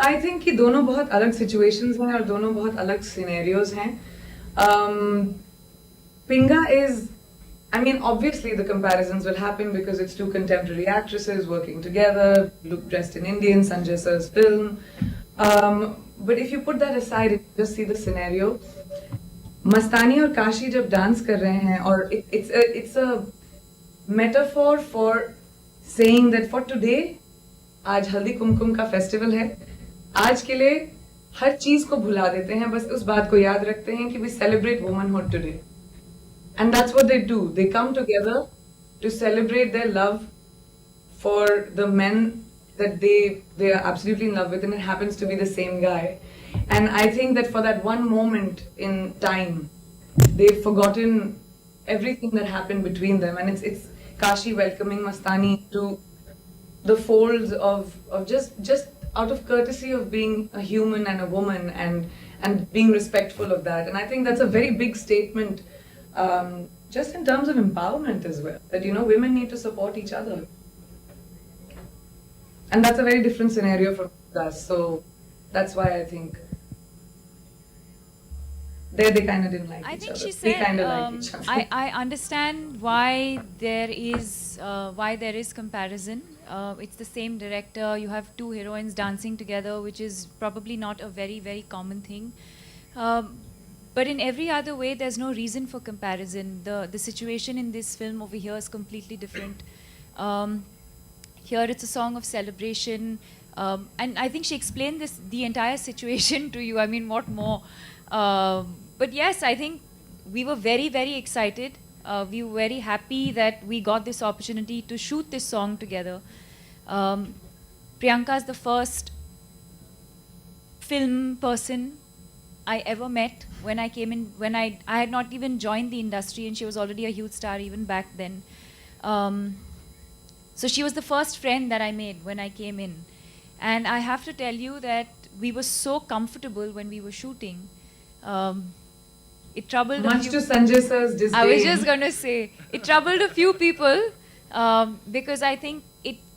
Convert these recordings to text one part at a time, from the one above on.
I think कि दोनों बहुत अलग situations हैं और दोनों बहुत अलग scenarios हैं. Pinga is, I mean, obviously the comparisons will happen because it's two contemporary actresses working together, look dressed in Indian, Sanjay Sir's film. But if you put that aside, if you just see the scenario, मस्तानी और काशी जब dance कर रहे हैं और it's a metaphor for saying that for today, आज हल्दी कुमकुम का festival है, आज के लिए हर चीज को भुला देते हैं, बस उस बात को याद रखते हैं कि we celebrate womanhood today. And that's what they do. They come together to celebrate their love for the men that they are absolutely in love with, and it happens to be the same guy. And I think that for that one moment in time, they've forgotten everything that happened between them, and it's Kashi welcoming Mastani to the folds of just out of courtesy of being a human and a woman, and being respectful of that. And I think that's a very big statement, just in terms of empowerment as well, that women need to support each other, and that's a very different scenario from us. So that's why I think they kind of didn't like I each think other. she We said, kind of like each other. I understand why there is comparison. It's the same director. You have two heroines dancing together, which is probably not a very, very common thing. But in every other way, there's no reason for comparison. The situation in this film over here is completely different. Here it's a song of celebration. And I think she explained the entire situation to you. I mean, what more? But yes, I think we were very, very excited. We were very happy that we got this opportunity to shoot this song together. Priyanka is the first film person I ever met when I came in, when I had not even joined the industry, and she was already a huge star even back then. So she was the first friend that I made when I came in. And I have to tell you that we were so comfortable when we were shooting. It troubled Much to Sanjay Sir's disdain. I was just going to say, it troubled a few people because I think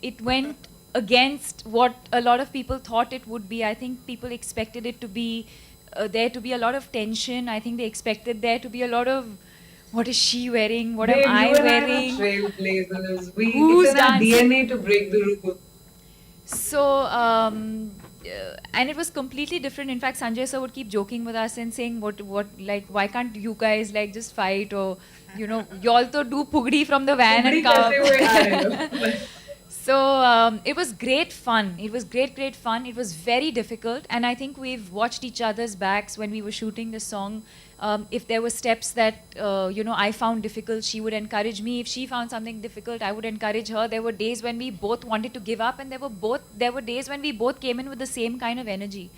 it went against what a lot of people thought it would be. I think people expected it to be, there to be a lot of tension. I think they expected there to be a lot of, what is she wearing? What am I wearing? Trailblazers. Who's It's in our dancing? DNA to break the rule. So, and it was completely different. In fact, Sanjay sir would keep joking with us and saying, what, like, why can't you guys like just fight, or, you also do pugdi from the van and come. So it was great fun. It was great fun. It was very difficult, and I think we've watched each other's backs when we were shooting the song. If there were steps that I found difficult, she would encourage me. If she found something difficult, I would encourage her. There were days when we both wanted to give up, and there were days when we both came in with the same kind of energy.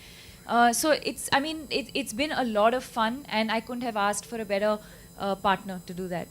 So it's been a lot of fun, and I couldn't have asked for a better partner to do that.